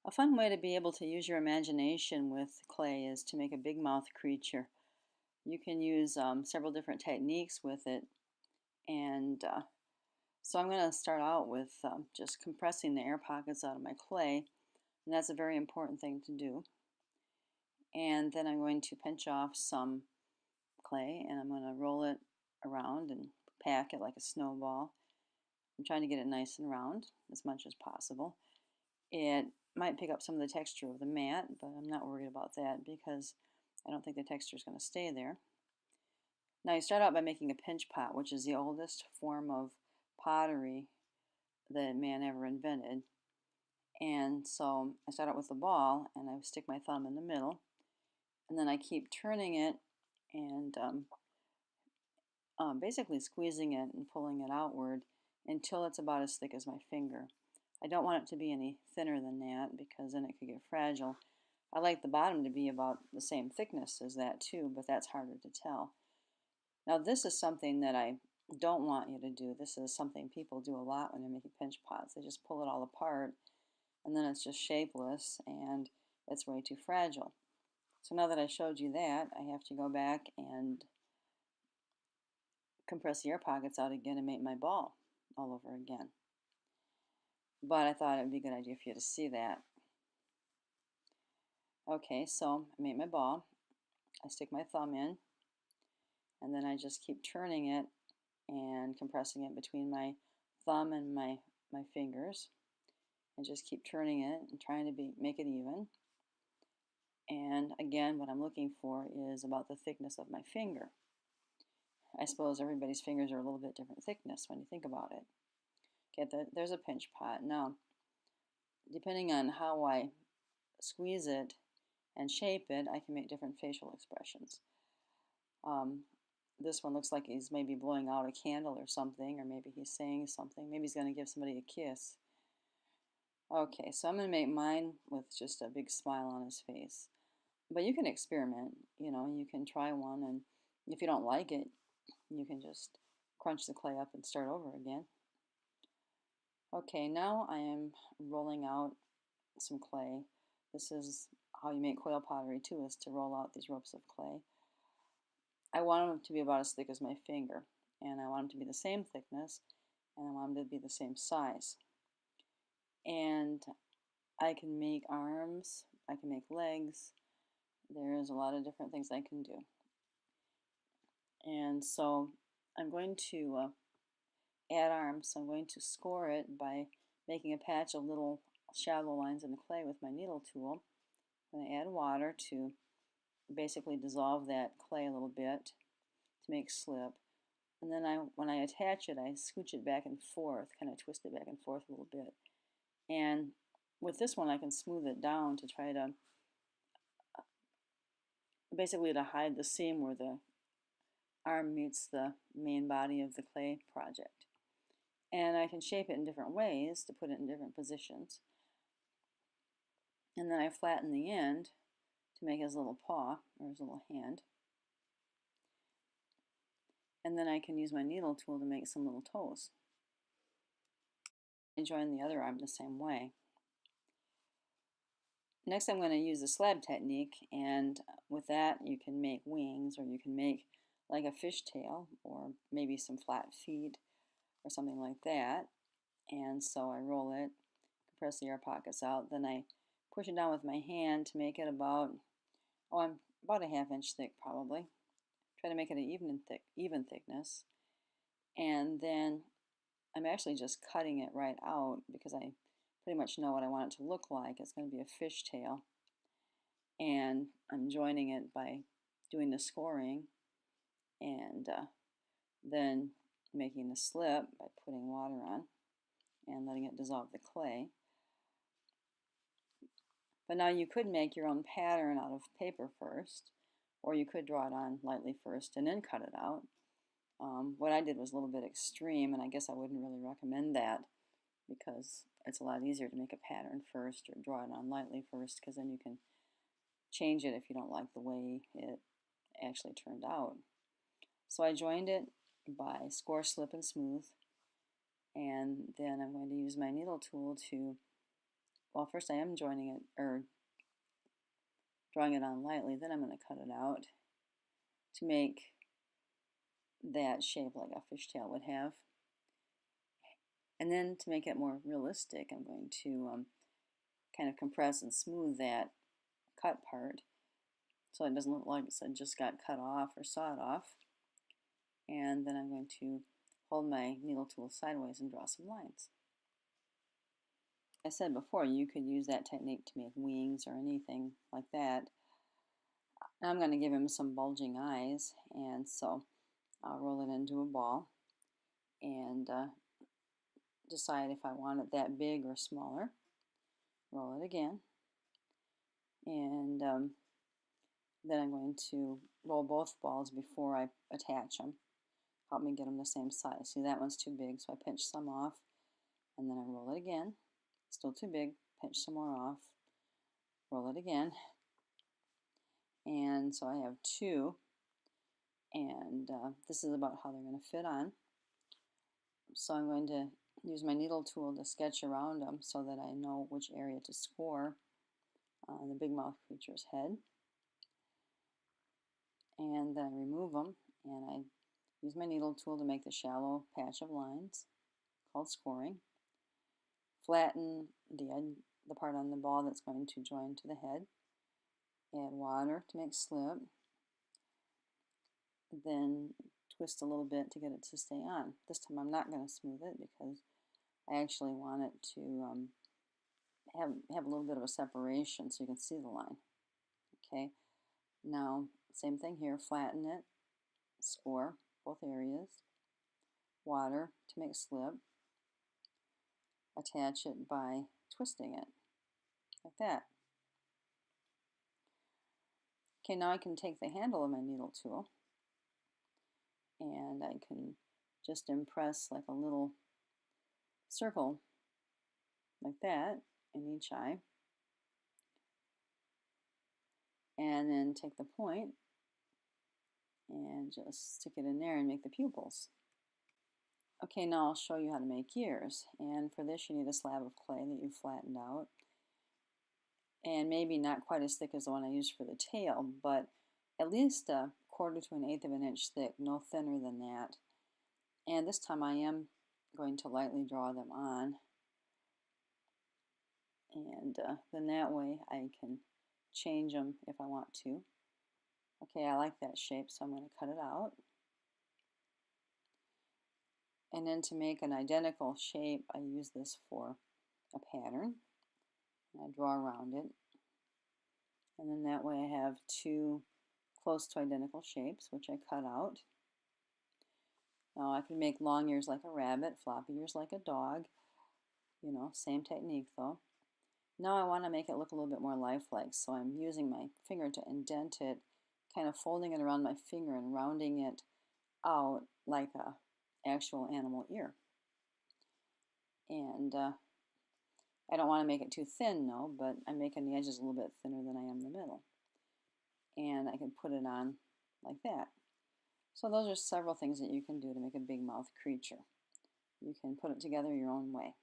A fun way to be able to use your imagination with clay is to make a big mouth creature. You can use several different techniques with it. And so I'm going to start out with just compressing the air pockets out of my clay. And that's a very important thing to do. And then I'm going to pinch off some clay and I'm going to roll it around and pack it like a snowball. I'm trying to get it nice and round as much as possible. It might pick up some of the texture of the mat, but I'm not worried about that because I don't think the texture is going to stay there. Now you start out by making a pinch pot, which is the oldest form of pottery that man ever invented. And so I start out with the ball and I stick my thumb in the middle, and then I keep turning it and basically squeezing it and pulling it outward until it's about as thick as my finger. I don't want it to be any thinner than that because then it could get fragile. I like the bottom to be about the same thickness as that too, but that's harder to tell. Now this is something that I don't want you to do. This is something people do a lot when they're making pinch pots. They just pull it all apart and then it's just shapeless and it's way too fragile. So now that I showed you that, I have to go back and compress the air pockets out again and make my ball all over again. But I thought it would be a good idea for you to see that. Okay, so I made my ball. I stick my thumb in, and then I just keep turning it and compressing it between my thumb and my fingers. And just keep turning it and trying to make it even. And again, what I'm looking for is about the thickness of my finger. I suppose everybody's fingers are a little bit different thickness when you think about it. Okay, there's a pinch pot. Now, depending on how I squeeze it and shape it, I can make different facial expressions. This one looks like he's maybe blowing out a candle or something, or maybe he's saying something. Maybe he's going to give somebody a kiss. Okay, so I'm going to make mine with just a big smile on his face. But you can experiment, you can try one, and if you don't like it, you can just crunch the clay up and start over again. Okay, now I am rolling out some clay. This is how you make coil pottery too, is to roll out these ropes of clay. I want them to be about as thick as my finger, and I want them to be the same thickness, and I want them to be the same size. And I can make arms, I can make legs. There's a lot of different things I can do. And so I'm going to add arms. So I'm going to score it by making a patch of little shallow lines in the clay with my needle tool. I'm going to add water to basically dissolve that clay a little bit to make slip. And then when I attach it, I scooch it back and forth, kind of twist it back and forth a little bit. And with this one, I can smooth it down to try to basically to hide the seam where the arm meets the main body of the clay project. And I can shape it in different ways to put it in different positions. And then I flatten the end to make his little paw or his little hand. And then I can use my needle tool to make some little toes. And join the other arm the same way. Next I'm going to use the slab technique, and with that you can make wings, or you can make like a fishtail, or maybe some flat feet or something like that. And so I roll it, compress the air pockets out, then I push it down with my hand to make it about, I'm about a ½ inch thick probably. Try to make it an even thickness. And then I'm actually just cutting it right out because I pretty much know what I want it to look like. It's going to be a fishtail. And I'm joining it by doing the scoring and then making the slip by putting water on and letting it dissolve the clay. But now you could make your own pattern out of paper first, or you could draw it on lightly first and then cut it out. What I did was a little bit extreme, and I guess I wouldn't really recommend that because it's a lot easier to make a pattern first or draw it on lightly first, because then you can change it if you don't like the way it actually turned out. So I joined it by score, slip, and smooth, and then I'm going to use my needle tool to well, first I am joining it, or drawing it on lightly, then I'm going to cut it out to make that shape like a fishtail would have. And then to make it more realistic, I'm going to kind of compress and smooth that cut part so it doesn't look like it just got cut off or sawed off. And then I'm going to hold my needle tool sideways and draw some lines. I said before, you could use that technique to make wings or anything like that. Now I'm going to give him some bulging eyes, and so I'll roll it into a ball and decide if I want it that big or smaller. Roll it again, and then I'm going to roll both balls before I attach them. Help me get them the same size. See, that one's too big, so I pinch some off, and then I roll it again. Still too big, pinch some more off, roll it again, and so I have two, and this is about how they're going to fit on. So I'm going to use my needle tool to sketch around them so that I know which area to score on the bigmouth creature's head. And then I remove them, and I use my needle tool to make the shallow patch of lines called scoring. Flatten the part on the ball that's going to join to the head. Add water to make slip. Then twist a little bit to get it to stay on. This time I'm not going to smooth it because I actually want it to have a little bit of a separation so you can see the line. Okay, now same thing here, flatten it, score both areas, water to make slip, attach it by twisting it, like that. Okay, now I can take the handle of my needle tool and I can just impress like a little circle like that in each eye, and then take the point and just stick it in there and make the pupils. Okay, now I'll show you how to make ears, and for this you need a slab of clay that you flattened out, and maybe not quite as thick as the one I used for the tail, but at least a 1/4 to 1/8 of an inch thick, no thinner than that. And this time I am going to lightly draw them on, and then that way I can change them if I want to. Okay, I like that shape, so I'm going to cut it out. And then to make an identical shape, I use this for a pattern. And I draw around it. And then that way I have two close to identical shapes, which I cut out. Now I can make long ears like a rabbit, floppy ears like a dog. You know, same technique though. Now I want to make it look a little bit more lifelike, so I'm using my finger to indent it, kind of folding it around my finger and rounding it out like a actual animal ear. And I don't want to make it too thin, no, but I'm making the edges a little bit thinner than I am the middle. And I can put it on like that. So those are several things that you can do to make a bigmouth creature. You can put it together your own way.